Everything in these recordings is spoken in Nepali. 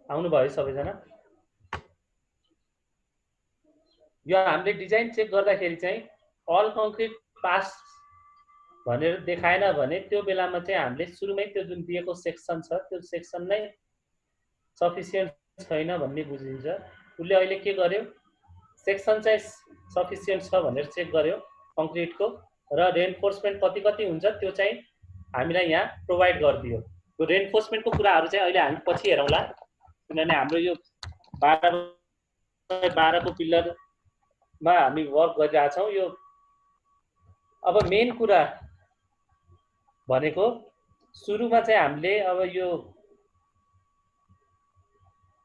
आउनुभयो सबैजना? यो हामीले डिजाइन चेक गर्दाखेरि चाहिँ अल कङ्क्रिट पास भनेर देखाएन भने त्यो बेलामा चाहिँ हामीले सुरुमै त्यो जुन दिएको सेक्सन छ त्यो सेक्सन नै सफिसियन्ट छैन भन्ने बुझिन्छ। उसले अहिले के गर्यो, सेक्सन चाहिँ सफिसियन्ट छ भनेर चेक गर्यो कङ्क्रिटको, र रेन्फोर्समेन्ट कति कति हुन्छ त्यो चाहिँ हामीलाई यहाँ प्रोभाइड गरिदियो। त्यो रेन्फोर्समेन्टको कुराहरू चाहिँ अहिले हामी पछि हेरौँला, किनभने हाम्रो यो 12x12 को पिल्लरमा हामी वर्क गरिरहेछौँ। यो अब मेन कुरा भनेको सुरुमा चाहिँ हामीले अब यो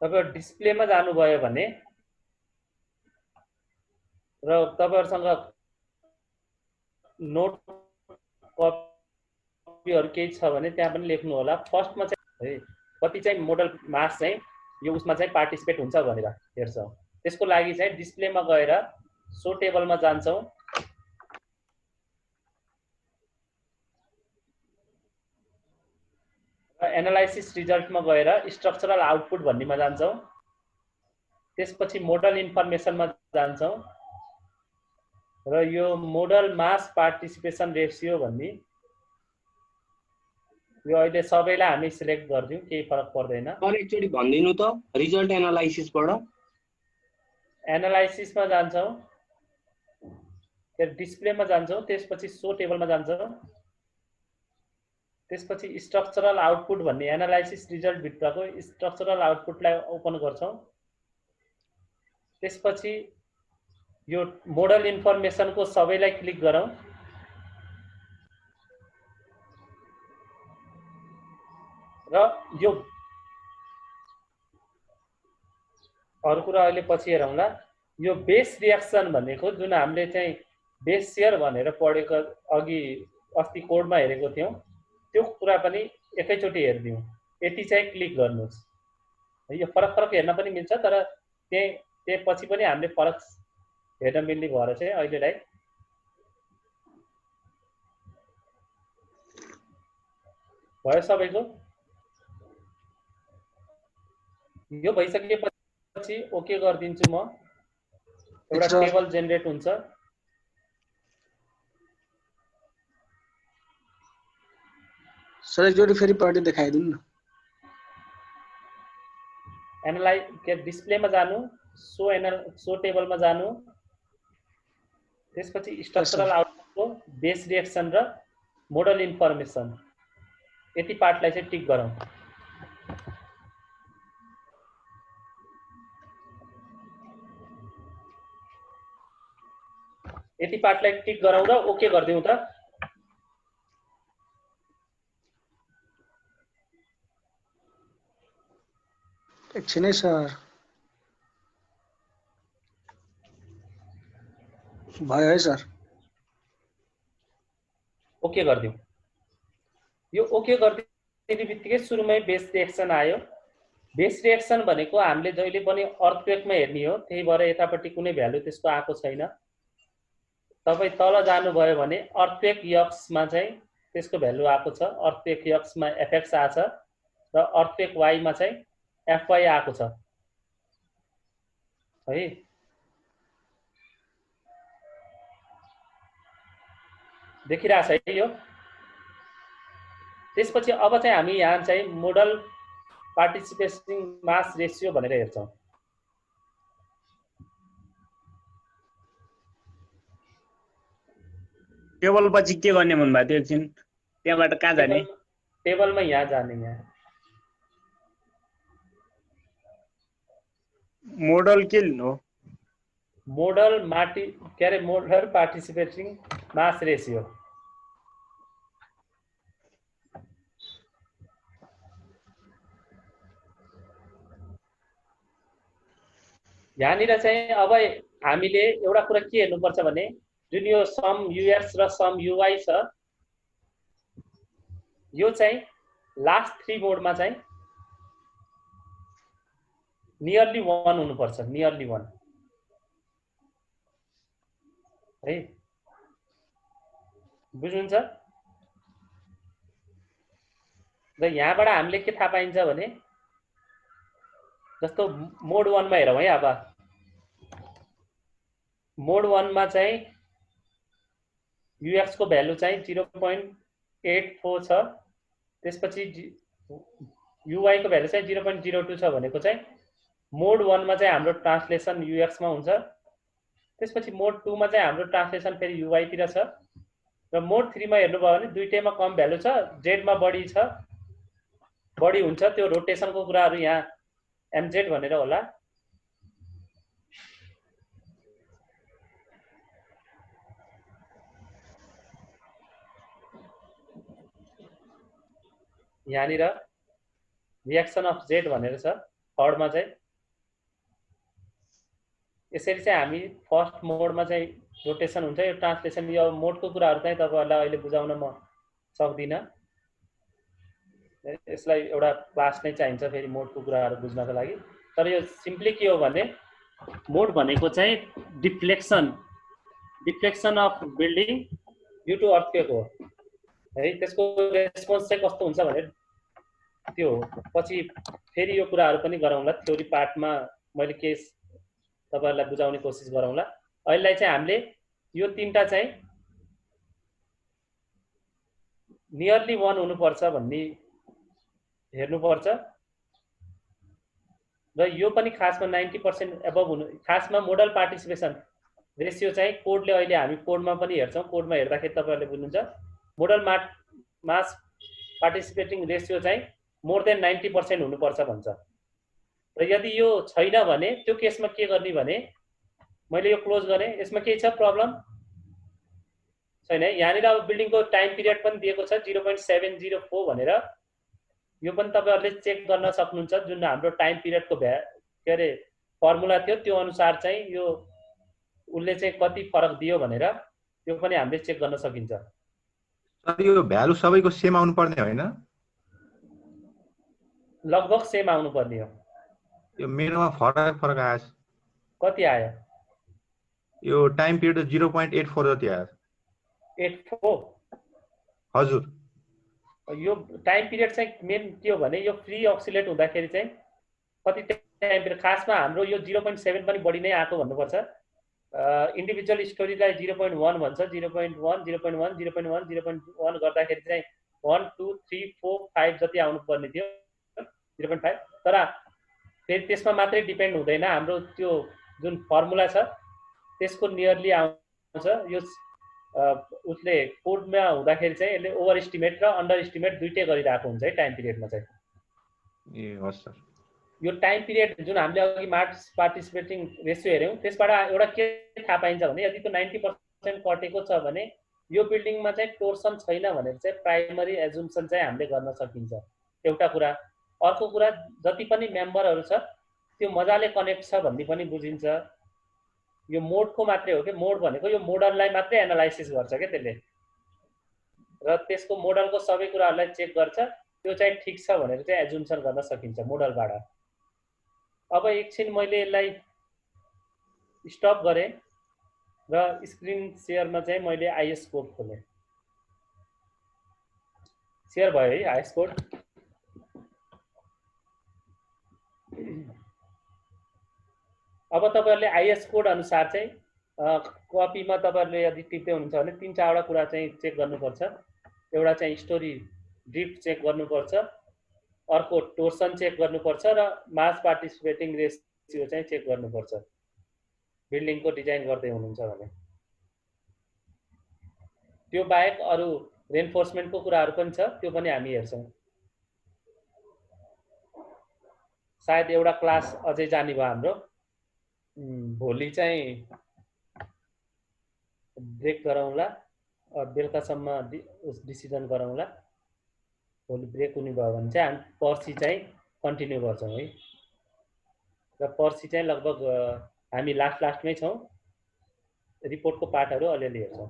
अब डिस्प्लेमा जानुभयो भने र तपाईहरुसँग नोट कपीहरु केही छ भने त्यहाँ पनि लेख्नु होला। फर्स्टमा चाहिँ कति चाहिँ मोडल मास चाहिँ यो उसमा चाहिँ पार्टिसिपेट हुन्छ भनेर हेर्छौं। त्यसको लागि चाहिँ डिस्प्लेमा गएर सो टेबलमा जान्छौं। एनालाइसिस रिजल्टमा गएर स्ट्रक्चरल आउटपुट भन्नेमा जान्छौं। त्यसपछि मोडल इन्फर्मेसनमा जान्छौं र यो मोडल मास पार्टिसिपेसन रेशियो भन्ने यो अहिले सबैलाई हामी सिलेक्ट गर्दियौ, केही फरक पर्दैन। सर एकचोटी भन्दिनु त रिजल्ट एनालाइसिसबाट। एनालाइसिसमा जान्छौं, त्यहाँ डिस्प्लेमा जान्छौं, त्यसपछि सो टेबलमा जान्छौं, त्यसपछि स्ट्रक्चरल आउटपुट भन्ने एनालाइसिस रिजल्ट भित्रको स्ट्रक्चरल आउटपुटलाई ओपन गर्छौं। त्यसपछि यो मोडल इन्फर्मेसनको सबैलाई क्लिक गरौँ र यो अरु कुरा अहिले पछि हेरौँला। यो बेस रिएक्सन भनेको जुन हामीले चाहिँ बेस शेयर भनेर पढेको अघि अस्ति कोडमा हेरेको थियौं, त्यो कुरा पनि एकैचोटी हेर्दियौ। यति चाहिँ क्लिक गर्नुस्। यो फरक फरक हेर्न पनि मिल्छ, तर त्यही पछि पनि हामीले फरक हेर्न मिल्ने भएर चाहिँ अहिलेलाई भयो सबैको। यो भइसकेपछि ओके गरिदिन्छु म। एउटा टेबल जेनेरेट हुन्छ। सर एकचोटि फेरि पढ्दै देखाइदिनु न। एनालाइज के डिस्प्लेमा जानु, सो टेबलमा जानु, त्यसपछि स्ट्रक्चरल आउटपुटको बेस रिएक्सन र मोडल इन्फर्मेसन यति पार्टलाई चाहिँ टिक गरौँ। यति पार्टलाई टिक गरौँ र ओके गरिदिउँ त। एकछिन है सर, भयो है सर। ओके गरिदिउँ। यो ओके गरिदिने बित्तिकै सुरुमै बेस रिएक्सन आयो। बेस रिएक्सन भनेको हामीले जहिले पनि अर्थक्वेकमा हेर्ने हो, त्यही भएर यतापट्टि कुनै भ्यालु त्यसको आएको छैन। तपाई तल जानुभयो भने अर्थक्वेक यक्समा चाहिँ त्यसको भ्यालु आएको छ। अर्थक्वेक यक्समा एफएक्स आछ र अर्थक्वेक वाईमा चाहिँ एफवाई आएको छ है। देखिरहेछ है यो। त्यसपछि अब चाहिँ हामी यहाँ चाहिँ मोडल पार्टिसिपेसन मास रेशियो भनेर हेर्छौं। टेबल पछि के गर्ने भन्नु भएको थियो? एकछिन त्यहाँबाट कहाँ जाने? टेबलमा यहाँ जाने। यहाँ मोडल के लिनु हो? Model model participating mass ratio. यहाँनिर चाहिँ अब हामीले एउटा कुरा के हेर्नुपर्छ भने जुन यो सम यूएस र सम यूवाई छ, यो चाहिँ लास्ट 3 मोडमा चाहिँ नियरली 1 हुनुपर्छ। नियरली 1 है, बुझ्नुहुन्छ? र यहाँबाट हामीले के थाहा पाइन्छ भने जस्तो मोड 1 मा हेरौँ है। अब मोड 1 मा चाहिँ UX को भ्यालु चाहिँ 0.84 छ, त्यसपछि UI को भ्यालु चाहिँ 0.02 छ भनेको चाहिँ मोड 1 मा चाहिँ हाम्रो ट्रान्सलेसन UX मा हुन्छ, त्यसपछि मोड 2 मा चाहिँ हाम्रो ट्रान्सलेसन फेरि UI तिर छ, र मोड 3 मा हेर्नुभयो भने दुईटैमा कम भ्यालु छ, Z मा बढी छ, बढी हुन्छ। त्यो रोटेसनको कुराहरु यहाँ MZ भनेर होला। यहाँनिर रिएक्सन अफ Z भनेर छ थर्डमा चाहिँ। यसरी चाहिँ हामी फर्स्ट मोडमा चाहिँ रोटेसन हुन्छ। यो ट्रान्सलेसन यो मोडको कुराहरु चाहिँ तपाईहरुलाई अहिले बुझाउन म सक्दिन, यसलाई एउटा क्लास नै चाहिन्छ फेरि मोडको कुराहरु बुझ्नको लागि। तर यो सिम्पली के हो भने मोड भनेको चाहिँ deflection of building due to earthquake हो है। त्यसको रेस्पोन्स चाहिँ कस्तो हुन्छ भने त्यो पछि फेरि यो कुराहरु पनि गरौँला, थ्योरी पार्टमा मैले केस तपाईहरुलाई बुझाउने कोसिस गरौँला। अहिलेलाई चाहिँ हामीले यो तीनटा चाहिँ नियरली 1 हुनुपर्छ भन्ने हेर्नुपर्छ, र यो पनि खासमा 90% एबभ हुनु। खासमा मोडल पार्टिसिपेसन रेशियो चाहिँ कोडले अहिले हामी कोडमा पनि हेर्छौं, कोडमा हेर्दाखेरि तपाईहरुले बुझ्नुहुन्छ मोडल मास पार्टिसिपेटिङ रेशियो चाहिँ मोर देन 90% हुनुपर्छ भन्छ। र यदि यो छैन भने त्यो केसमा के गर्ने भने मैले यो क्लोज गरे, यसमा के छ प्रब्लम छैन। यहाँनिर अब बिल्डिङको टाइम पिरियड पनि दिएको छ 0.704 भनेर, यो पनि तपाईहरुले चेक गर्न सक्नुहुन्छ। जुन हाम्रो टाइम पिरियडको के अरे फर्मुला थियो त्यो अनुसार चाहिँ यो उले चाहिँ कति फरक दियो भनेर त्यो पनि हामीले चेक गर्न सकिन्छ। सर यो भ्यालु सबैको सेम आउनु पर्ने हैन? लगभग सेम आउनु पर्ने हो। यो मेरोमा फरक आएछ। कति आयो? यो टाइम पिरियड 0.84 जति आयो। 84? हजुर। यो टाइम पिरियड चाहिँ मेन के हो भने यो फ्री अक्सिलेट हुँदाखेरि चाहिँ कति टाइम पिरियड, खासमा हाम्रो यो 0.7 पनि बढी नै आएको भन्नुपर्छ। इन्डिभिजुअल स्टोरीलाई 0.1 भन्छ, 0.1 0.1 0.1 0.1 गर्दाखेरि चाहिँ 1 2 3 4 5 जति आउनु पर्ने थियो 0.5। तर फेरि त्यसमा मात्रै डिपेन्ड हुँदैन, हाम्रो त्यो जुन फर्मुला छ त्यसको नियरली आउँछ। यो उसले कोडमा हुँदाखेरि चाहिँ यसले ओभर एस्टिमेट र अन्डर एस्टिमेट दुईटै गरिरहेको हुन्छ है टाइम पिरियडमा चाहिँ। ए हस् सर। यो टाइम पिरियड जुन हामीले अघि मास पार्टिसिपेटिङ रेशियो हेर्यौं त्यसबाट एउटा के थाहा पाइन्छ भने यदि त्यो 90% कटेको छ भने यो बिल्डिङमा चाहिँ टोर्सन छैन भनेर चाहिँ प्राइमरी एजुम्सन चाहिँ हामीले गर्न सकिन्छ, एउटा कुरा। अर्को कुरा जति पनि मेम्बरहरु छ त्यो मजाले कनेक्ट छ भन्ने पनि बुझिन्छ। यो मोडको मात्रै हो के, मोड भनेको यो मोडललाई मात्रै एनालाइसिस गर्छ के त्यसले, र त्यसको मोडलको सबै कुराहरुलाई चेक गर्छ, त्यो चाहिँ ठीक छ भनेर चाहिँ एजुम्सन गर्न सकिन्छ मोडलबाट। अब एकछिन मैले यसलाई स्टप गरे र स्क्रिन शेयरमा चाहिँ मैले आईएस कोड खोले। शेयर भयो है आईएस कोड। अब तपाईहरुले आईएस कोड अनुसार चाहिँ कपीमा तपाईहरुले यदि टिप्दै हुनुहुन्छ भने 3-4 कुरा चाहिँ चेक गर्नुपर्छ। एउटा चाहिँ स्टोरी ड्रिफ्ट चेक गर्नुपर्छ, अर्को टोर्सन चेक गर्नुपर्छ, र मास पार्टिसिपेटिङ रेशियो चाहिँ चेक गर्नुपर्छ बिल्डिङको डिजाइन गर्दै हुनुहुन्छ भने। त्यो बाहेक अरु रेन्फोर्समेन्टको कुराहरु पनि छ, त्यो पनि हामी हेर्छौं। सायद एउटा क्लास अझै जाने भयो हाम्रो। भोलि चाहिँ ब्रेक गरौँला, बेलुकासम्म डिसिजन गरौँला। भोलि ब्रेक हुने भयो भने चाहिँ हामी पर्सि चाहिँ कन्टिन्यू गर्छौं है। र पर्सि चाहिँ लगभग हामी लास्टमै छौं, रिपोर्टको पार्टहरु अलिअलि हेर्छौं।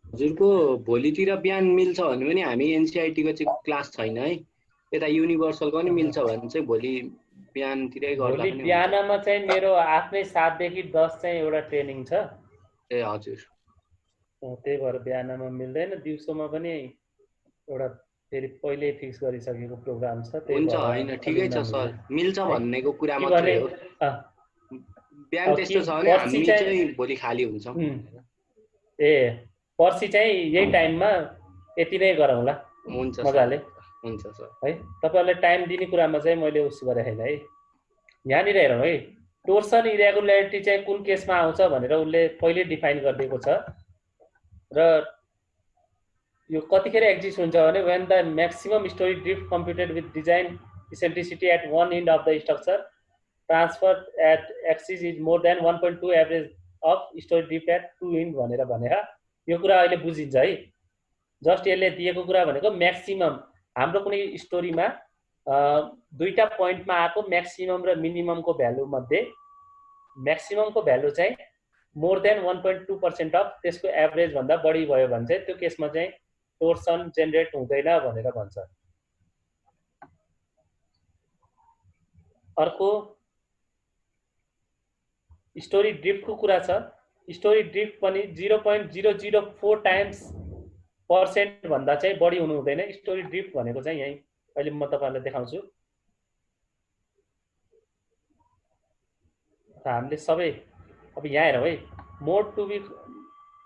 हजुरको भोलितिर बिहान मिल्छ भने पनि हामी एनसीईआरटी को चाहिँ क्लास छैन है, यता युनिभर्सलको पनि मिल्छ भने चाहिँ भोलि बिहानतिरै गर्दा पनि। भोलि बिहानमा चाहिँ मेरो आफ्नै 7 देखि 10 चाहिँ एउटा ट्रेनिङ छ। ए हजुर। त्यही भएर बिहानमा मिल्दैन, दिउँसोमा पनि एउटा फेरि पहिले फिक्स गरिसकेको प्रोग्राम छ त्यही हुन्छ, भएर होइन ठिकै छ सर, मिल्छ है। भन्नेको कुरा के मात्रै भने हो। बिहान अब त्यस्तो कि छ भने पर्सि हामी चाहिँ चाहिँ भोलि खाली हुन्छौँ। ए पर्सि चाहिँ यही टाइममा यति नै गरौँला हुन्छ सर, मजाले हुन्छ सर। है। तपाईँहरूले टाइम दिने कुरामा चाहिँ मैले उस गरेँ होइन है। यहाँनिर हेरौँ है, टोर्सन इरेगुल्यारिटी चाहिँ कुन केसमा आउँछ भनेर उसले पहिले डिफाइन गरिदिएको छ र यो कतिखेर एक्जिस्ट हुन्छ भने when the maximum story drift computed with design eccentricity at one end of the structure transferred at axis is more than 1.2 average of story drift at two end भनेर भनेर यो कुरा अहिले बुझिन्छ है। जस्ट यसले दिएको कुरा भनेको म्याक्सिमम हाम्रो कुनै स्टोरीमा दुईटा पोइन्टमा आएको म्याक्सिमम र मिनिममको भ्यालु मध्ये म्याक्सिममको भ्यालु चाहिँ मोर देन 1.2% अफ त्यसको एभरेज भन्दा बढी भयो भने चाहिँ त्यो केसमा चाहिँ टोर्सन जेनेरेट हुँदैन भनेर भन्छ। अर्को स्टोरी ड्रिफ्टको कुरा छ। स्टोरी ड्रिफ्ट पनि 0.004 टाइम्स % भन्दा चाहिँ बढी हुनु हुँदैन। स्टोरी ड्रिफ्ट भनेको चाहिँ यही अहिले म तपाईहरुलाई देखाउँछु। हामीले सबै अब यहाँ हेरौँ है, मोड टु बी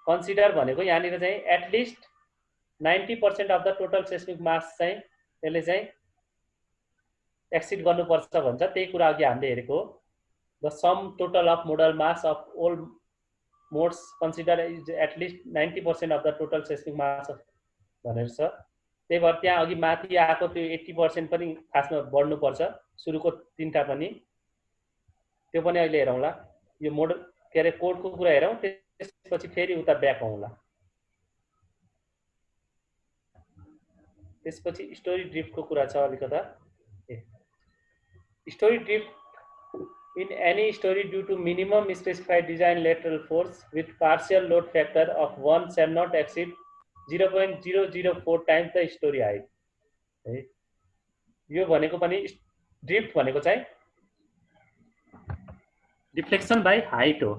कन्सिडर भनेको यहाँनिर चाहिँ at least 90% of the total seismic mass चाहिँ यसले चाहिँ एक्सिड गर्नुपर्छ भन्छ। त्यही कुरा अघि हामीले हेरेको हो। The sum total of modal mass of all modes consider is at least 90% of the total seismic mass भनेर छ। त्यही भएर त्यहाँ अघि माथि आएको त्यो 80% पनि खासमा बढ्नुपर्छ सुरुको तीनटा पनि। त्यो पनि अहिले हेरौँला। यो मोडल के अरे कोडको कुरा हेरौँ, त्यसपछि फेरि उता ब्याक आउँला। त्यसपछि स्टोरी ड्रिफ्टको कुरा छ अलिकता। Story drift in any story due to minimum specified design lateral force with partial load factor of 1 shall not exceed 0.004 times the story height है। यो भनेको पनि ड्रिफ्ट भनेको चाहिँ डिफ्लेक्सन बाई हाइट हो।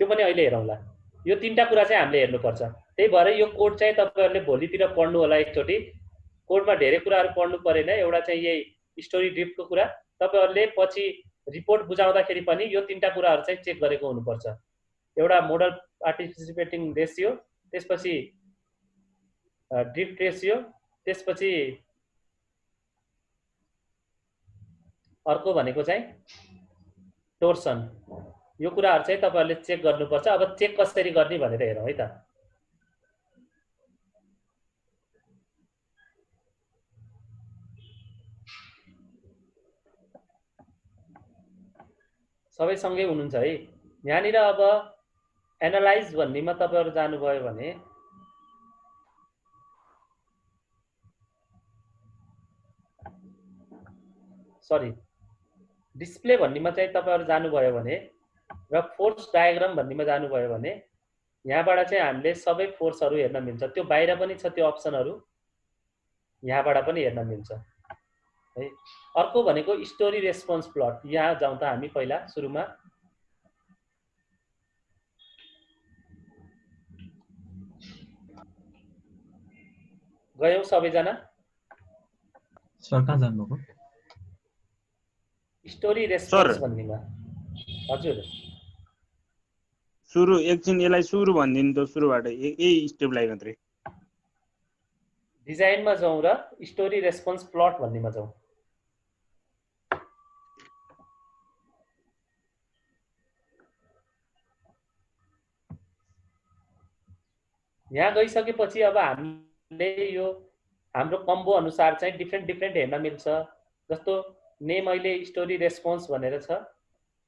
त्यो पनि अहिले हेरौँला। यो तीनटा कुरा चाहिँ हामीले हेर्नुपर्छ। त्यही भएर यो कोड चाहिँ तपाईहरुले भोलितिर पढ्नु होला एकचोटी। कोडमा धेरै कुराहरु पढ्नु परेन। एउटा चाहिँ यही स्टोरी ड्रिफ्टको कुरा, तपाईहरुले पछि रिपोर्ट बुझाउँदाखेरि पनि यो तीनटा कुराहरु चाहिँ चेक गरेको हुनुपर्छ। एउटा मोडल पार्टिसिपेटिङ रेशियो, त्यसपछि ड्रिफ्ट रेशियो, त्यसपछि अर्को भनेको चाहिँ टोर्सन। यो कुराहरु चाहिँ तपाईहरुले चेक गर्नुपर्छ। अब चेक कसरी गर्ने भनेर हेरौँ है त। सबै सँगै हुनुहुन्छ है। यहाँनिर अब एनालाइज भन्नेमा तपाईहरु जानुभयो भने सरी डिस्प्ले भन्नेमा चाहिँ तपाईहरु जानुभयो भने र फोर्स डायग्राम भन्नेमा जानुभयो भने यहाँबाट चाहिँ हामीले सबै फोर्सहरु हेर्न मिल्छ। त्यो बाहिर पनि छ त्यो अप्सनहरु, यहाँबाट पनि हेर्न मिल्छ है। अर्को भनेको स्टोरी रेस्पोन्स प्लट। यहाँ जाउँ त हामी पहिला सुरुमा। गयौं सबैजना? सर कहाँ जानुभएको? स्टोरी रेस्पोन्स भन्नेमा। हजुर सुरु एकछिन यसलाई सुरु भनिदिनु त, सुरुबाट यही स्टेपलाई मात्रै। डिजाइनमा जाउँ र स्टोरी रेस्पोन्स प्लट भन्नेमा जाउँ। यहाँ गइसकेपछि अब हामीले यो हाम्रो कम्बो अनुसार चाहिँ डिफ्रेन्ट हेर्न मिल्छ। जस्तो नेम अहिले स्टोरी रेस्पोन्स भनेर छ।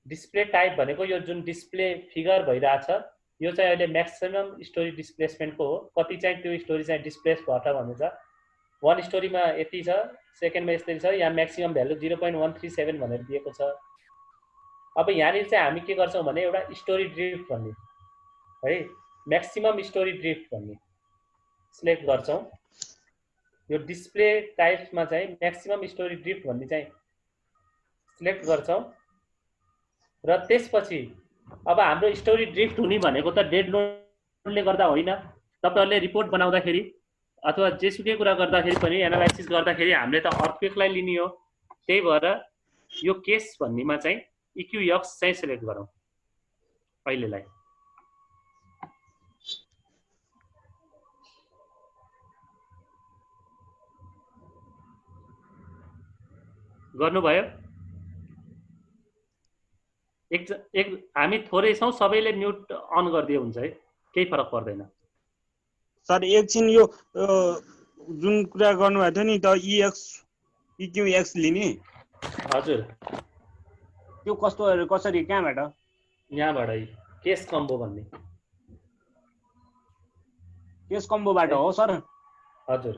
डिस्प्ले टाइप भनेको यो जुन डिस्प्ले फिगर भइरहेछ यो चाहिँ अहिले म्याक्सिमम स्टोरी डिस्प्लेसमेन्टको हो। कति चाहिँ त्यो स्टोरी चाहिँ डिस्प्लेस भएछ भन्ने छ। वन स्टोरीमा यति छ, सेकेन्डमा यस्तै छ। यहाँ म्याक्सिमम भ्यालु 0.137 भनेर दिएको छ। अब यहाँनिर चाहिँ हामी के गर्छौँ भने एउटा स्टोरी ड्रिफ्ट भन्ने है, म्याक्सिमम स्टोरी ड्रिफ्ट भन्ने सिलेक्ट गर्छौँ। यो डिस्प्ले टाइप्समा चाहिँ म्याक्सिमम स्टोरी ड्रिफ्ट भन्ने चाहिँ सिलेक्ट गर्छौँ र त्यसपछि अब हाम्रो स्टोरी ड्रिफ्ट हुने भनेको त डेड नोडले गर्दा होइन। तपाईहरुले रिपोर्ट बनाउँदाखेरि अथवा जेसुकै कुरा गर्दाखेरि पनि एनालाइसिस गर्दाखेरि हामीले त अर्थक्वेकलाई लिने हो। त्यही भएर यो केस भन्नेमा चाहिँ इक्युएक्स चाहिँ सिलेक्ट गरौँ अहिलेलाई। गर्नुभयो? हामी थोरै छौँ, सबैले म्युट अन गरिदियो हुन्छ है, केही फरक पर्दैन। सर एकछिन यो जुन कुरा गर्नुभएको थियो नि त इक्युएक्स लिने, हजुर त्यो कसरी कहाँबाट? यहाँबाट केस कम्बो भन्ने। केस कम्बोबाट हो सर? हजुर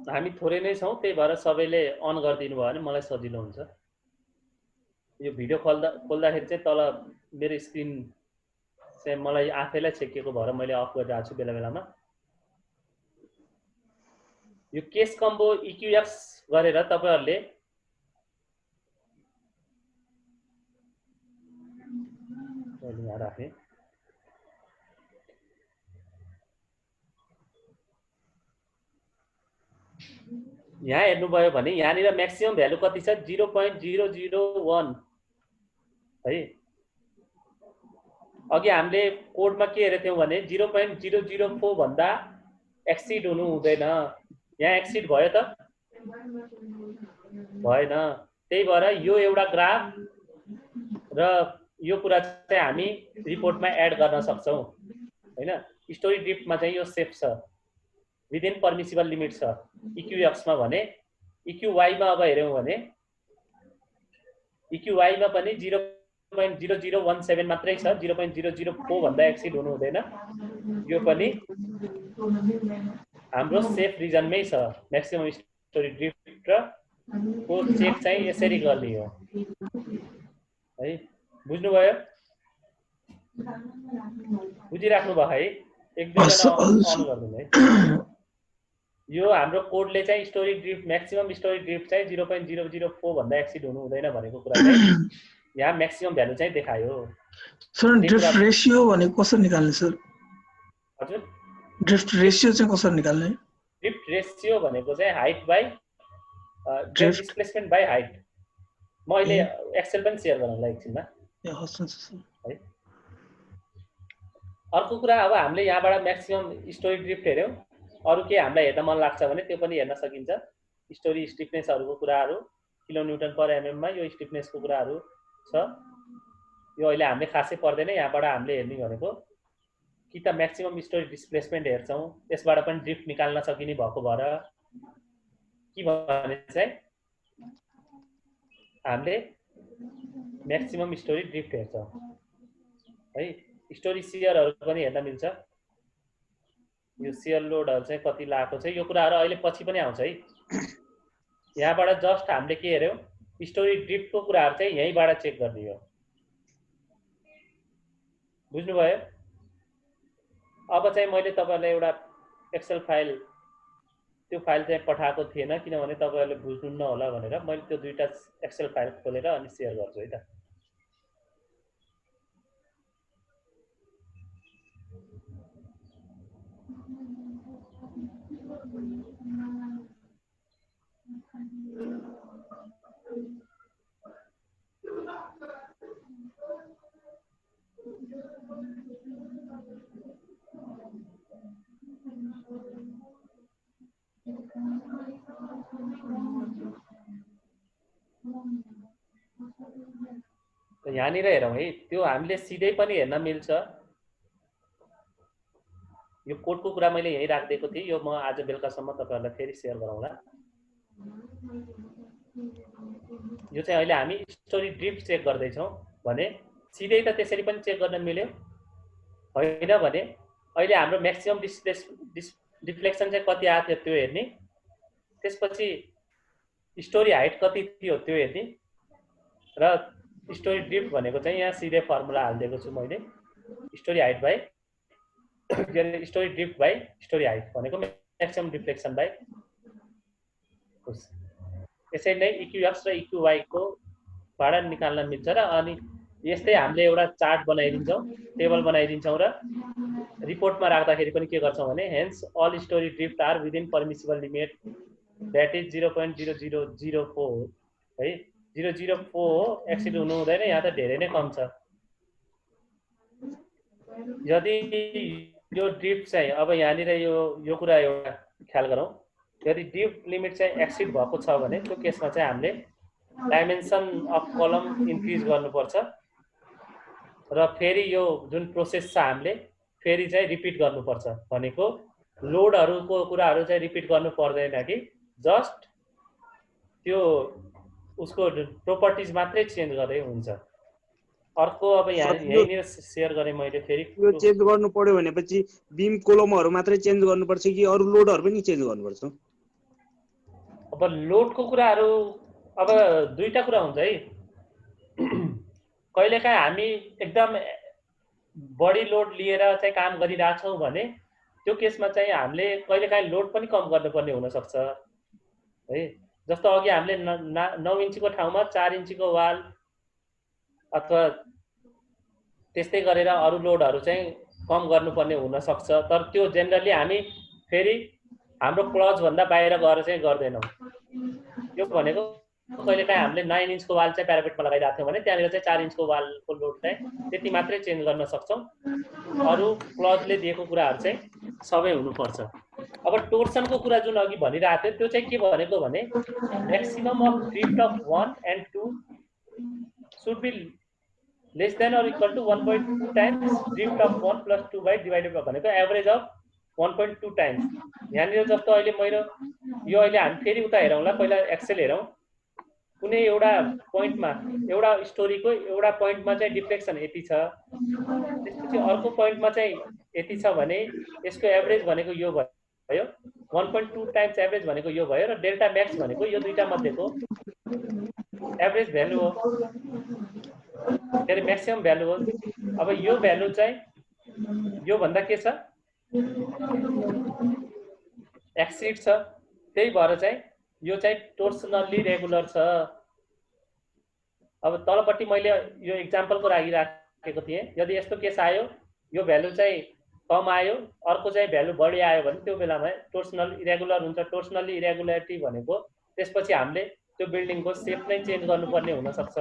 हामी थोरै नै छौँ, त्यही भएर सबैले अन गरिदिनु भयो भने मलाई सजिलो हुन्छ। यो भिडियो खोल्दाखेरि चाहिँ तल मेरो स्क्रिन चाहिँ मलाई आफैलाई छेकिएको भएर मैले अफ गरिरहेको छु बेला बेलामा। यो केस कम्बो इक्युएक्स गरेर तपाईहरुले यहाँ राखेँ। यहाँ हेर्नुभयो भने यहाँनिर म्याक्सिमम भ्यालु कति छ? 0.001 है। अघि हामीले कोडमा के हेरेको थियौं भने 0.004 भन्दा एक्सिड हुनु हुँदैन। यहाँ एक्सिड भयो त? भएन। त्यही भएर यो एउटा ग्राफ र यो कुरा चाहिँ हामी रिपोर्टमा एड गर्न सक्छौं हैन। स्टोरी ड्रिफ्टमा चाहिँ यो सेफ छ, विदिन परमिसिबल लिमिट छ। इक्युएक्स मा भने इक्युवाई मा अब हेर्यौं भने इक्युवाई मा पनि 0.0017 मात्रै छ, 0.004 भन्दा एक्सिड हुनु हुँदैन। यो पनि हाम्रो सेफ रिजनमै छ। म्याक्सिमम स्टोरी ड्रिफ्ट र को चेक चाहिँ यसरी गर्ने हो है। बुझ्नुभयो? बुझिराख्नु भयो है? एक दुईजना अन गर्दिनु है। यो हाम्रो कोडले चाहिँ story drift maximum story drift चाहिँ 0.004 भन्दा एक्सिड हुनु हुँदैन भनेको कुरा चाहिँ यहाँ म्याक्सिमम भ्यालु चाहिँ देखायो। सर ड्रिफ्ट रेशियो भनेको कसरी निकाल्ने सर? हजुर ड्रिफ्ट रेशियो चाहिँ कसरी निकाल्ने? ड्रिफ्ट रेशियो भनेको चाहिँ height by displacement by height. म अहिले एक्सेल पनि शेयर गर्नलाई एकछिनमा। ए हस् सर है। अर्को कुरा अब हामीले यहाँबाट म्याक्सिमम स्टोरी ड्रिफ्ट हेर्यौं। अरु के हामीलाई हेर्न मन लाग्छ भने त्यो पनि हेर्न सकिन्छ। स्टोरी स्टिफनेसहरुको कुराहरु किलोन्युटन पर एमएम मा यो स्टिफनेसको कुराहरु छ। यो अहिले हामीले खासै पर्दैन। यहाँबाट हामीले हेर्ने भनेको कि त म्याक्सिमम स्टोरी डिस्प्लेसमेन्ट हेर्छौं, त्यसबाट पनि ड्रिफ्ट निकाल्न सकिने भएको भएर के भने चाहिँ हामीले म्याक्सिमम स्टोरी ड्रिफ्ट हेर्छौं है। स्टोरी शियरहरु पनि हेर्न मिल्छ। यो शियर लोडहरु चाहिँ कति लागेको छ, यो कुराहरु अहिले पछि पनि आउँछ है। यहाँबाट जस्ट हामीले के हेर्यौं? स्टोरी ड्रिफ्टको कुराहरु चाहिँ यहीँबाट चेक गर्ने हो। बुझ्नुभयो? अब चाहिँ मैले तपाईहरुलाई एउटा एक्सेल फाइल, त्यो फाइल चाहिँ पठाएको थिएन किनभने तपाईहरुले बुझ्नुहुन्न होला भनेर मैले त्यो दुईटा एक्सेल फाइल खोलेर अनि शेयर गर्छु है त। यहाँनिर हेरौं है, त्यो हामीले सिधै पनि हेर्न मिल्छ। यो कोडको कुरा मैले यही राखिदिएको थिएँ। यो म आज बेलुकासम्म तपाईहरुलाई फेरि शेयर गरौँला। यो चाहिँ अहिले हामी स्टोरी ड्रिफ्ट चेक गर्दै छौं भने सिधै त त्यसरी पनि चेक गर्न मिल्यो हैन भने अहिले हाम्रो म्याक्सिमम डिफ्लेक्सन चाहिँ कति आएको थियो त्यो हेर्ने, त्यसपछि स्टोरी हाइट कति थियो त्यो हेर्ने र स्टोरी ड्रिफ्ट भनेको चाहिँ यहाँ सिधै फर्मुला हाल्दिएको छु मैले। Story height by story drift by story height भनेको म्याक्सिमम डिफ्लेक्सन बाइ। यसरी नै इक्युएक्स र इक्युवाई को बाट निकाल्न मिल्छ र अनि यस्तै हामीले एउटा चार्ट बनाइदिन्छौँ, टेबल बनाइदिन्छौँ र रिपोर्टमा राख्दाखेरि पनि के गर्छौँ भने hence all story drift are within permissible limit that is 0.0004 है 004 हो, एक्सिड हुनु हुँदैन, यहाँ त धेरै नै कम छ। यदि यो ड्रिफ्ट चाहिँ अब यहाँनिर यो कुरा एउटा ख्याल गरौँ, यदि ड्रिफ्ट लिमिट चाहिँ एक्सिड भएको छ भने त्यो केसमा चाहिँ हामीले डाइमेन्सन अफ कलम इन्क्रिज गर्नुपर्छ र फेरि यो जुन प्रोसेस छ हामीले फेरि चाहिँ रिपिट गर्नुपर्छ। भनेको लोडहरूको कुराहरू चाहिँ रिपिट गर्नु पर्दैन कि जस्ट त्यो उसको प्रोपर्टिज मात्रै चेन्ज गर्दै हुन्छ। अर्को अब यहीँनिर सेयर गरेँ मैले फेरि यो चेन्ज गर्नु पर्यो भनेपछि बिम कोलमहरू मात्रै चेन्ज गर्नुपर्छ कि अरू लोडहरू पनि चेन्ज गर्नुपर्छ? अब लोडको कुराहरू अब दुईटा कुरा हुन्छ है। कहिलेकाहीँ हामी एकदम बढी लोड लिएर चाहिँ काम गरिरहेछौँ भने त्यो केसमा चाहिँ हामीले कहिलेकाहीँ लोड पनि कम गर्नुपर्ने हुनसक्छ है। जस्तो अघि हामीले 9 इन्चीको ठाउँमा 4 इन्चीको वाल अथवा त्यस्तै गरेर अरू लोडहरू चाहिँ कम गर्नुपर्ने हुनसक्छ। तर त्यो जेनरली हामी फेरि हाम्रो क्लजभन्दा बाहिर गएर चाहिँ गर्दैनौँ। यो भनेको कहिलेकाहीँ हामीले 9 इन्चको वाल चाहिँ प्यारापेटमा लगाइरहेको थियौँ भने त्यहाँनिर चाहिँ 4 इन्चको वालको लोड चाहिँ त्यति मात्रै चेन्ज गर्न सक्छौँ। अरू क्लजले दिएको कुराहरू चाहिँ सबै हुनुपर्छ। अब टोर्सनको कुरा जुन अघि भनिरहेको थियो त्यो चाहिँ के भनेको भने maximum of drift of 1 and 2 should be less than or equal to 1.2 times drift of 1 plus 2 by divided by भनेको एभरेज अफ 1.2 टाइम्स। यहाँनिर जस्तो अहिले मैले यो अहिले हामी फेरि उता हेरौँला, पहिला एक्सेल हेरौँ। कुनै एउटा पोइन्टमा एउटा स्टोरीको एउटा पोइन्टमा चाहिँ डिफ्लेक्सन यति छ, त्यसपछि अर्को पोइन्टमा चाहिँ यति छ भने यसको एभरेज भनेको यो भयो, 1.2 टाइम्स एभरेज भनेको यो भयो र डेल्टा म्याक्स भनेको यो दुईटा मध्येको एभरेज भ्यालु हो, के अरे म्याक्सिमम भ्यालु हो। अब यो भ्यालु चाहिँ यो भन्दा के छ एक्सिड छ, त्यही भएर चाहिँ यो चाहिँ टोर्सनल्ली रेगुलर छ। अब तलपट्टि मैले यो इक्जाम्पलको लागि राखेको थिएँ। यदि यस्तो केस आयो यो भ्यालु चाहिँ कम आयो अर्को चाहिँ भ्यालु बढी आयो भने त्यो बेलामा टोर्सनल इरेगुलर हुन्छ। टोर्सनल्ली इरेगुलरिटी भनेको त्यसपछि हामीले त्यो बिल्डिङको सेप नै चेन्ज गर्नुपर्ने हुनसक्छ।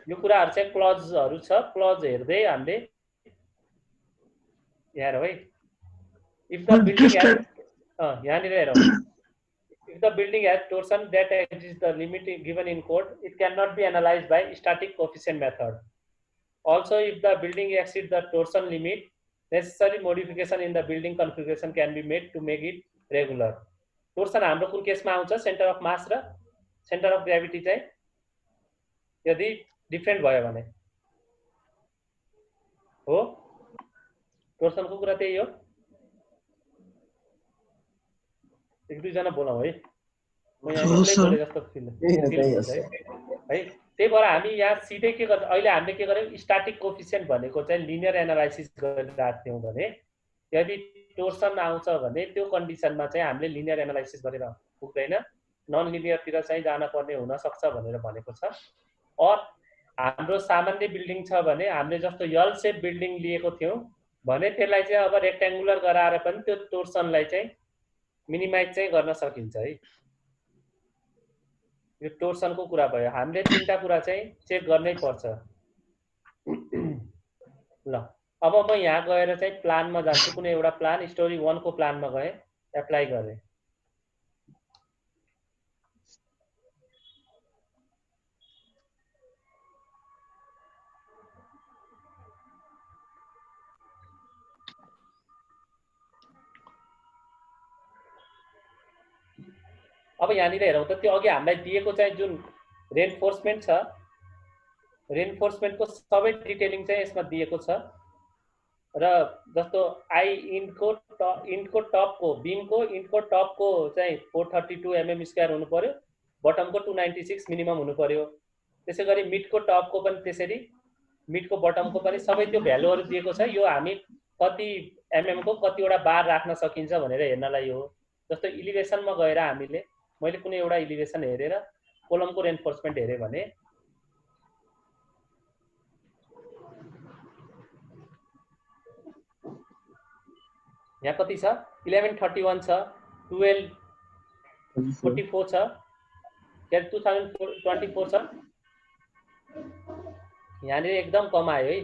यो कुराहरू चाहिँ क्लजहरू छ, क्लज हेर्दै हामीले यहाँ हेरौँ है। इफ द बिल्डिङ यहाँनिर हेरौँ, if the building has torsion that exceeds the limit given in code, it cannot be analyzed by static coefficient method. Also, if the building exceeds the torsion limit, necessary modification in the building configuration can be made to make it regular. Torsion हाम्रो कुन केसमा आउँछ? सेन्टर अफ मास र सेन्टर अफ ग्रेभिटी चाहिँ यदि डिफरेन्ट भयो भने हो। टोर्सनको कुरा त्यही हो। एक दुईजना बोलाउँ है, म यहाँ एक्लै बोले जस्तो फिल हुन्छ है। त्यही भएर हामी यहाँ सिधै के गर्छ, अहिले हामीले के गर्यौँ स्ट्याटिक कोफिसिएन्ट भनेको चाहिँ लिनियर एनालाइसिस गरिरहेको थियौँ भने यदि टोर्सन आउँछ भने त्यो कन्डिसनमा चाहिँ हामीले लिनियर एनालाइसिस गरेर पुग्दैन, नन लिनियरतिर चाहिँ जान पर्ने हुनसक्छ भनेर भनेको छ। और हाम्रो सामान्य बिल्डिङ छ भने हामीले जस्तो यल सेप बिल्डिङ लिएको थियौँ भने त्यसलाई चाहिँ अब रेक्ट्याङ्गुलर गराएर पनि त्यो टोर्सनलाई चाहिँ मिनिमाइज चाहिँ गर्न सकिन्छ है। यो टोर्सनको कुरा भयो। हामीले तीनटा कुरा चाहिँ चेक गर्नै पर्छ। ल अब म यहाँ गएर चाहिँ प्लानमा जान्छु, कुनै एउटा प्लान स्टोरी 1 को प्लानमा गएँ, एप्लाई गरेँ। अब यहाँनिर हेरौँ त त्यो अघि हामीलाई दिएको चाहिँ जुन रेनफोर्समेन्ट छ, रेनफोर्समेन्टको सबै डिटेलिङ चाहिँ यसमा दिएको छ र जस्तो आई इन्टको टपको बिमको इन्टको टपको चाहिँ 432 mm स्क्वायर हुनु पर्यो, बटमको 296 मिनिमम हुनु पर्यो। त्यसै गरी मिडको टपको पनि त्यसरी, मिडको बटमको पनि सबै त्यो भ्यालुहरू दिएको छ। यो हामी कति एमएम को कतिवटा बार राख्न सकिन्छ भनेर हेर्नलाई हो। जस्तो इलिभेसनमा गएर हामीले मैले कुनै एउटा इलिभेसन हेरेर कोलमको रेन्फोर्समेन्ट हेरेँ भने यहाँ कति छ 1131 छ 1244 छ के 2024 छ यहाँनिर एकदम कम आयो है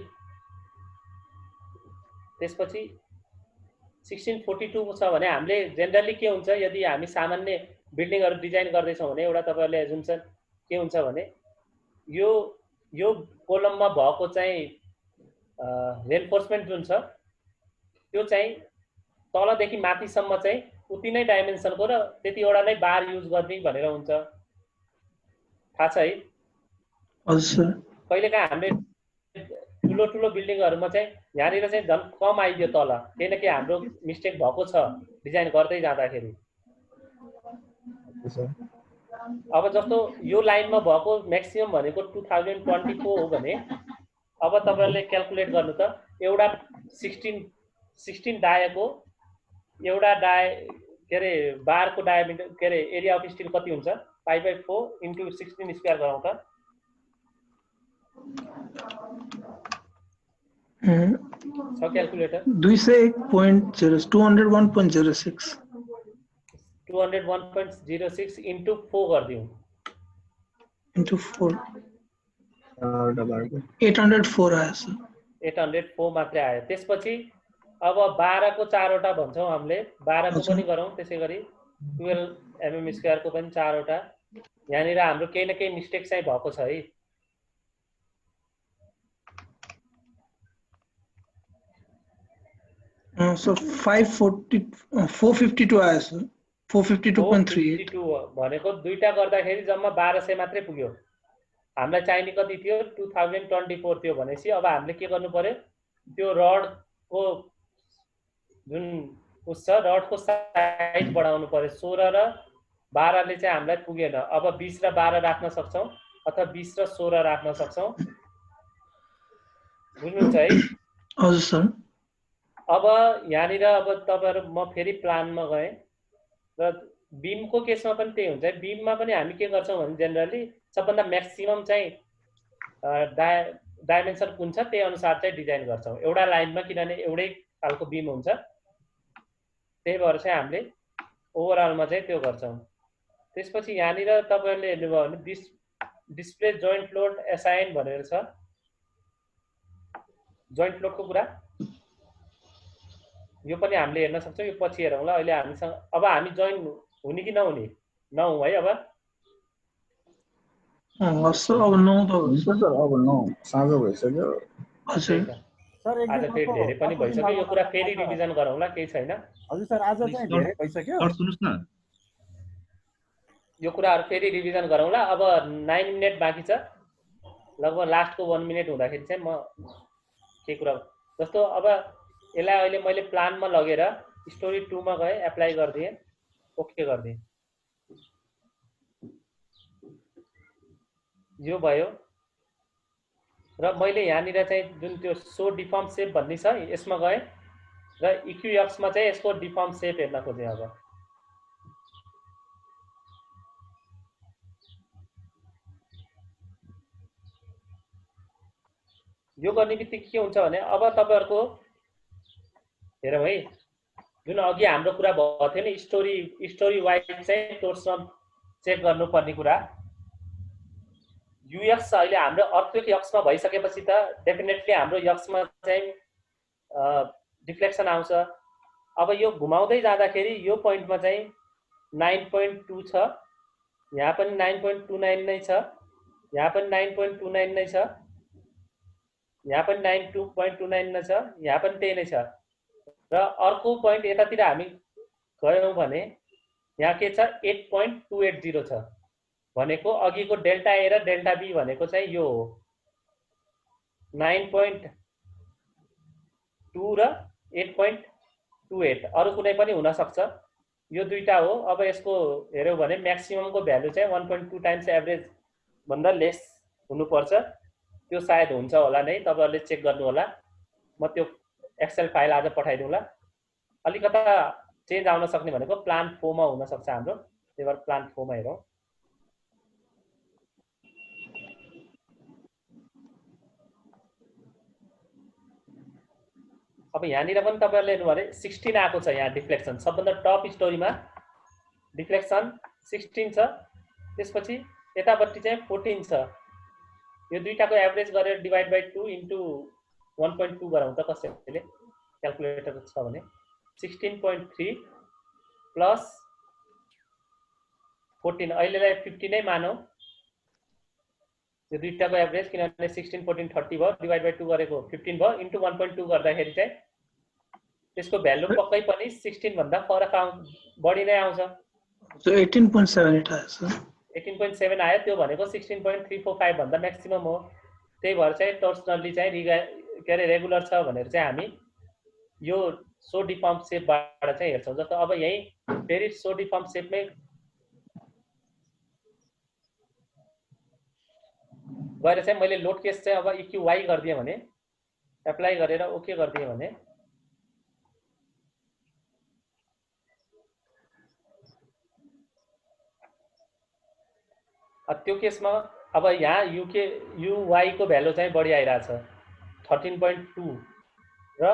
त्यसपछि 1642 छ भने हामीले जेनरली के हुन्छ यदि हामी सामान्य बिल्डिङहरु डिजाइन गर्दैछौँ भने एउटा तपाईहरुले एजुम्सन के हुन्छ भने यो कोलममा भएको चाहिँ रेन्फोर्समेन्ट जुन छ त्यो चाहिँ तलदेखि माथिसम्म चाहिँ उति नै डाइमेन्सनको र त्यतिवटा नै बार युज गर्ने भनेर हुन्छ थाहा छ है हजुर कहिलेकाहीँ हामीले ठुलो ठुलो बिल्डिङहरुमा चाहिँ यहाँनिर चाहिँ झन् कम आइदियो तल किनकि हाम्रो मिस्टेक भएको छ डिजाइन गर्दै जाँदाखेरि अब जस्तो यो लाइनमा भएको म्याक्सिमम भनेको 2024 हो भने अब तपाईहरुले क्याल्कुलेट गर्नु त एउटा 16 डायको एउटा के अरे बारको डायामिटर के अरे एरिया अफ स्टिल कति हुन्छ 5/4 इन्टु 16 स्क्वायर गरौँ त छ क्याल्कुलेटर 201.06 201.06 इन्टु 4 गरिदिउँ इन्टु 4 804 आयो सर 804 मात्रै आयो त्यसपछि अब 12 को 4 वटा भन्छौँ हामीले 12 को पनि गरौँ त्यसैगरी 12 mm स्क्वायर को पनि 4 वटा यहाँनिर हाम्रो केही न केही मिस्टेक चाहिँ भएको छ है so 452 आयो सर 452.38 भनेको दुईटा गर्दाखेरि जम्मा 1200 मात्रै पुग्यो हामीलाई चाहिने कति थियो 2024 थियो भनेपछि अब हामीले के गर्नु पर्यो त्यो रडको जुन उस छ रडको साइज बढाउनु पर्यो 16 र 12 ले चाहिँ हामीलाई पुगेन अब 20 र 12 राख्न सक्छौं अथवा 20 र 16 राख्न सक्छौं बुझ्नुहुन्छ है हजुर सर अब यहाँनिर अब तपाईहरु म फेरि प्लानमा गए र बीमको केसमा पनि त्यही हुन्छ बीममा पनि हामी के गर्छौं भने जेनरली सबभन्दा म्याक्सिमम चाहिँ डाइमेन्सन कुन छ त्यही अनुसार चाहिँ डिजाइन गर्छौं एउटा लाइनमा किनभने एउटै खालको बीम हुन्छ त्यही भएर चाहिँ हामीले ओभरअलमा चाहिँ त्यो गर्छौं त्यसपछि यहाँनिर तपाईहरुले हेर्नुभयो भने डिस्प्ले जोइन्ट लोड एसाइन भनेर छ जोइन्ट लोडको कुरा यो पनि हामीले हेर्न सक्छौं यो पछि हेरौँला अहिले हामीसँग अब हामी जोइन हुने कि नहुने नहुँ है अब सर अब 9 त सर अब 9 साँझ भइसक्यो हजुर सर आज फेरि धेरै पनि भइसक्यो यो कुरा फेरि रिभिजन गरौँला केही छैन हजुर सर आज चाहिँ धेरै भइसक्यो सर सुन्नुस् न यो कुराहरु फेरि रिभिजन गरौँला अब 9 मिनेट बाँकी छ लगभग लास्टको 1 मिनेट हुँदाखेरि चाहिँ म के कुरा जस्तो अब यसलाई अहिले मैले प्लानमा लगेर स्टोरी 2 मा गए एप्लाई गर्दिए ओके गर्दिए यो भयो र मैले यहाँनिर चाहिँ जुन त्यो सो डिफर्म शेप भन्ने छ यसमा गए र इक्युएक्स मा चाहिँ यसको डिफर्म शेप हेर्न खोजे अब यो गर्ने बित्तिकै के हुन्छ भने अब तपाईहरुको हेरौँ है जुन अघि हाम्रो कुरा भएको थियो नि स्टोरी वाइज चाहिँ टोर्सन चेक गर्नुपर्ने कुरा युएक्स अहिले हाम्रो अर्थक्वेक यक्समा भइसकेपछि त डेफिनेटली हाम्रो यक्समा चाहिँ डिफ्लेक्सन आउँछ अब यो घुमाउँदै जाँदाखेरि यो पोइन्टमा चाहिँ 9.2 छ यहाँ पनि 9.29 नै छ यहाँ पनि 9.29 नै छ यहाँ पनि 92.29 नै छ यहाँ पनि त्यही नै छ र अर्को पोइन्ट यतातिर हामी गयौं भने यहाँ के छ 8.280 छ भनेको अघिको डेल्टा ए र डेल्टा बी भनेको चाहिँ यो हो 9.2 र 8.28 अरु कुनै पनि हुन सक्छ यो दुईटा हो अब यसको हेर्यौ भने म्याक्सिममको भ्यालु चाहिँ 1.2 टाइम्स एभरेज भन्दा लेस हुनुपर्छ त्यो सायद हुन्छ होला नै तपाईहरुले चेक गर्नु होला म त्यो एक्सेल फाइल आज पठाइदिउँला अलिकता चेन्ज आउन सक्ने भनेको प्लान 4 मा हुन सक्छ हाम्रो त्यही भएर प्लान 4 मा हेरौँ। अब यहाँनिर पनि तपाईहरुले हेर्नु भने 16 आएको छ यहाँ डिफ्लेक्सन सबभन्दा टप स्टोरीमा डिफ्लेक्सन 16 छ त्यसपछि यतापट्टि चाहिँ 14 छ यो दुईटाको एभरेज गरेर डिवाइड बाइ 2 इन्टु 1.2 गरौँ त कसैले क्याल्कुलेटर छ भने 16.3 प्लस 14 अहिलेलाई 50 नै मानौँ यो दुईटाको एभरेज किनभने 16 14 30 भयो डिवाइड बाइ 2 गरेको 15 भयो इन्टु 1.2 गर्दाखेरि चाहिँ त्यसको भ्यालु पक्कै पनि 16 भन्दा फरक बढी नै आउँछ So 18.78 आएछ 18.7 आयो त्यो भनेको 16.345 भन्दा म्याक्सिमम हो त्यही भएर चाहिँ टोर्सनली चाहिँ के अरे रेगुलर छ भनेर चाहिँ हामी यो सो डिफर्म सेपबाट चाहिँ हेर्छौँ जस्तो अब यही फेरि सो डिफर्म सेपमै गएर चाहिँ मैले लोड केस चाहिँ अब इक्युवाई गरिदिएँ भने एप्लाई गरेर ओके गरिदिएँ भने त्यो केसमा अब यहाँ युवाई को भ्यालु चाहिँ बढी आइरहेछ 13.2 र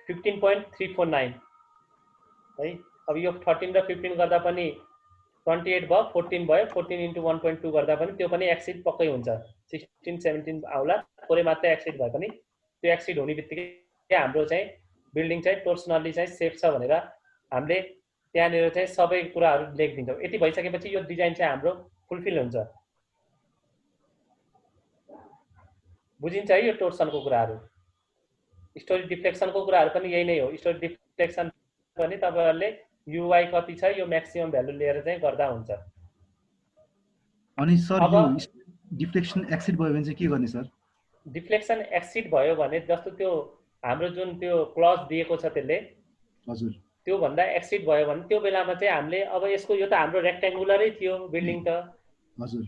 15.349 है अब यो 13 र 15 गर्दा पनि 28 भयो 14 भयो 14 इन्टु 1.2 गर्दा पनि त्यो पनि एक्सिड पक्कै हुन्छ 16 17 आउला थोरै मात्रै एक्सिड भए पनि त्यो एक्सिड हुने बित्तिकै हाम्रो चाहिँ बिल्डिङ चाहिँ टोर्सनली चाहिँ सेफ छ भनेर हामीले त्यहाँनिर चाहिँ सबै कुराहरू लेखिदिन्छौँ यति भइसकेपछि यो डिजाइन चाहिँ हाम्रो फुलफिल हुन्छ बुझिन्छ है यो टोर्सनको कुराहरू स्टोरी डिफ्लेक्सनको कुराहरू पनि यही नै हो स्टोरी डिफ्लेक्सन पनि तपाईहरुले युआई कति छ यो म्याक्सिमम भ्यालु लिएर चाहिँ गर्दा हुन्छ अनि सर यो डिफ्लेक्सन एक्सिड भयो भने चाहिँ के गर्ने सर डिफ्लेक्सन एक्सिड भयो भने जस्तो त्यो हाम्रो जुन त्यो क्लज दिएको छ त्यसले हजुर त्यो भन्दा एक्सिड भयो भने त्यो बेलामा चाहिँ हामीले अब यसको यो त हाम्रो रेक्टेंगुलरै थियो बिल्डिङ त हजुर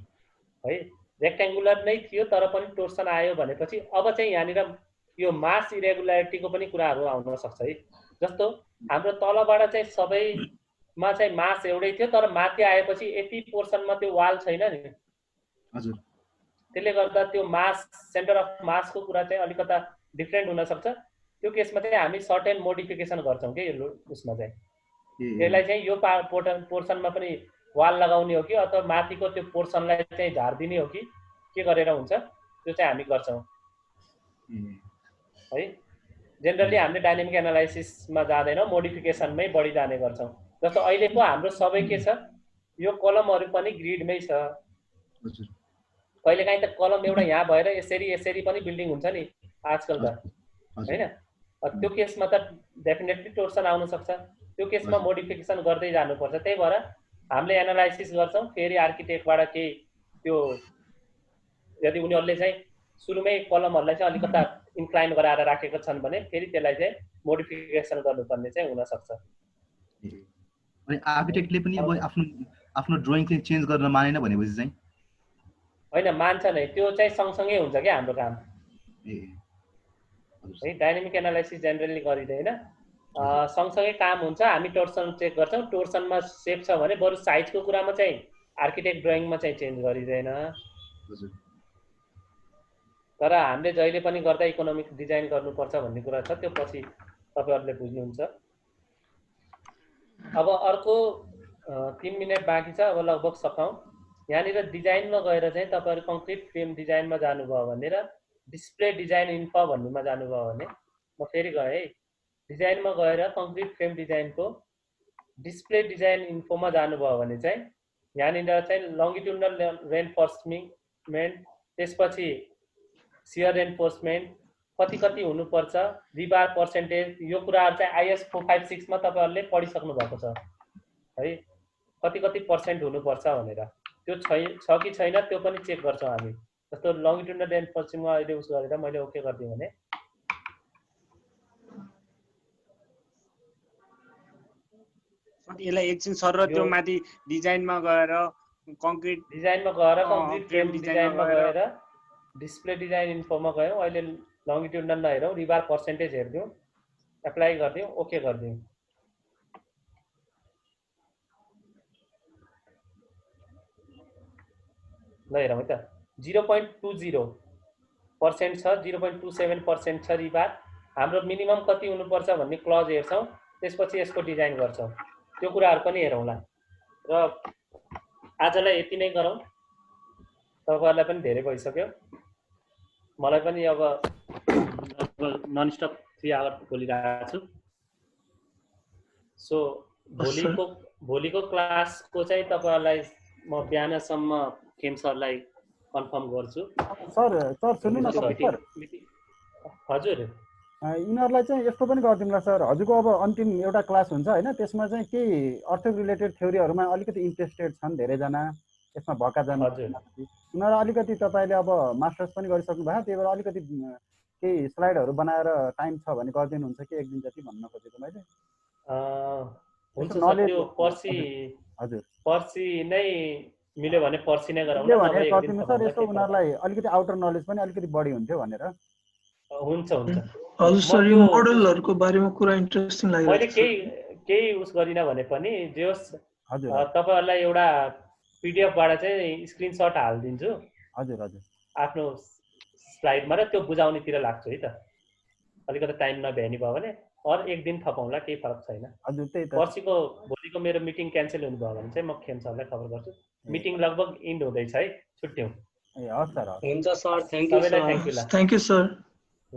है रेक्टेंगुलर नै थियो तर पनि टोर्सन आयो भनेपछि अब चाहिँ यहाँनिर यो मास इरेगुलारिटीको पनि कुराहरू आउन सक्छ है जस्तो हाम्रो तलबाट चाहिँ सबैमा चाहिँ मास एउटै थियो तर माथि आएपछि यति पोर्सनमा त्यो वाल छैन नि हजुर त्यसले गर्दा त्यो मास सेन्टर अफ मासको कुरा चाहिँ अलिकता डिफरेन्ट हुन सक्छ त्यो केसमा चाहिँ हामी सर्टेन मोडिफिकेसन गर्छौं के यो उसमा चाहिँ यसलाई चाहिँ यो पोर्सनमा पनि वाल लगाउने हो कि अथवा माथिको त्यो पोर्सनलाई चाहिँ झार्दिने हो कि के गरेर हुन्छ त्यो चाहिँ हामी गर्छौं है जनरली हामीले डाइनामिक एनालाइसिसमा जाँदैनौं मोडिफिकेसनमै बढी जाने गर्छौं जस्तो अहिलेको हाम्रो सबै के छ यो कलमहरु पनि ग्रिडमै छ हजुर कहिलेकाहीँ त कलम एउटा यहाँ भएर यसरी पनि बिल्डिङ हुन्छ नि आजकल त हैन त्यो केसमा त डेफिनेटली टोर्सन आउन सक्छ त्यो केसमा मोडिफिकेसन गर्दै जानुपर्छ त्यही भएर हामीले एनालाइसिस गर्छौं फेरि आर्किटेक्टबाट केही त्यो यदि उनीहरुले चाहिँ सुरुमै कलमहरुलाई चाहिँ अलिकता इन्क्लाइन गराएर राखेका छन् भने फेरि त्यसलाई चाहिँ मोडिफिकेसन गर्नुपर्ने चाहिँ हुन सक्छ अनि आर्किटेक्टले पनि आफ्नो ड्राइङ चाहिँ चेन्ज गर्न मानेन भनेपछि चाहिँ हैन मान्छ नै त्यो चाहिँ सँगसँगै हुन्छ के हाम्रो काम है डाइनामिक एनालाइसिस जनरली गरिदैन सँगसँगै काम हुन्छ हामी टोर्सन चेक गर्छौं टोर्सनमा सेफ छ भने बरु साइजको कुरामा चाहिँ आर्किटेक्ट ड्राइङमा चाहिँ चेन्ज गरिदैन हजुर तर हामीले जहिले पनि गर्दा इकोनोमिक डिजाइन गर्नुपर्छ भन्ने कुरा छ त्यो पछि तपाईहरुले बुझ्नुहुन्छ अब अर्को 3 मिनेट बाँकी छ अब लगभग सकाउँ यहाँनिर डिजाइनमा गएर चाहिँ तपाईहरु कङ्क्रिट फ्रेम डिजाइनमा जानुभयो भने र डिस्प्ले डिजाइन इन्फो भन्नेमा जानुभयो भने म फेरि गए है डिजाइनमा गएर कङ्क्रिट फ्रेम डिजाइनको डिस्प्ले डिजाइन इन्फोमा जानुभयो भने चाहिँ यहाँनिर चाहिँ लंगिट्युडनल रेनफोर्समेन्ट त्यसपछि शियर रेनफोर्समेन्ट कति हुनुपर्छ रिबार पर्सेन्टेज यो कुराहरु चाहिँ आईएस 456 मा तपाईहरुले पढिसक्नु भएको छ है कति पर्सेन्ट हुनुपर्छ भनेर त्यो छ कि छैन त्यो पनि चेक गर्छौं हामी जस्तो लंगिट्युडनल रेनफोर्समेन्टमा अहिले उस गरेर मैले ओके गर्दिए भने यसलाई एकछिन सर र त्यो माथि डिजाइनमा गएर कङ्क्रिट फ्रेम डिजाइनमा गएर डिस्प्ले डिजाइन इन्फोमा गयौं अहिले लंगिट्युडनल नहेरौं रिबार पर्सेन्टेज हेर्दियौ एप्लाई गर्दियौ ओके गर्दियौ ल हेरौँ है त 0.20% छ 0.27% छ रिबार हाम्रो मिनिमम कति हुनुपर्छ भन्ने क्लज हेर्छौँ त्यसपछि यसको डिजाइन गर्छौँ त्यो कुराहरू पनि हेरौँला र आजलाई यति नै गरौँ तपाईहरुलाई पनि धेरै भइसक्यो मलाई पनि अब नन स्टप 3 आवर बोलिरहेको छु सो भोलिको क्लासको चाहिँ तपाईहरुलाई म बिहानसम्म खेम सरलाई कन्फर्म गर्छु सर सुन्नु न सर हजुर यिनीहरूलाई चाहिँ यस्तो पनि गरिदिउँला सर हजुरको अब अन्तिम एउटा क्लास हुन्छ हैन त्यसमा चाहिँ केही अर्थ रिलेटेड थ्योरीहरुमा अलिकति इन्ट्रेस्टेड छन् धेरैजना यसमा भएका जन उनीहरू अलिकति तपाईले अब मास्टर्स पनि गरिसक्नु भएको त्यही भएर अलिकति केही स्लाइडहरु बनाएर टाइम छ भने गरिदिनुहुन्छ कि एक दिन जति भन्न खोजेको मैले हुन्छ सर त्यो पर्सि नै मिल्यो भने पर्सि नै गरौँ न सर यसो उनीहरूलाई अलिकति आउटर नलेज पनि अलिकति बढी हुन्थ्यो भनेर हुन्छ हजुर सर यो मोडलहरुको बारेमा कुरा इन्ट्रेस्टिङ लाग्यो मैले केही उस गरिन भने पनि जेस हजुर तपाईहरुलाई एउटा पीडीएफ बाट चाहिँ स्क्रिनशट हाल्दिन्छु हजुर आफ्नो स्लाइडमा र त्यो बुझाउनेतिर लाग्छु है त अलिकति टाइम नभ्याइनी भयो भने अर एक दिन थपाउँला केही फरक छैन हजुर त्यही त भोलिको मेरो मिटिङ क्यान्सल हुनु भयो भने चाहिँ म खेम सरलाई खबर गर्छु मिटिङ लगभग इन्ड हुँदैछ है छुट्ट्यौं ए हस् सर हुन्छ sir thank you sir thank you sir ल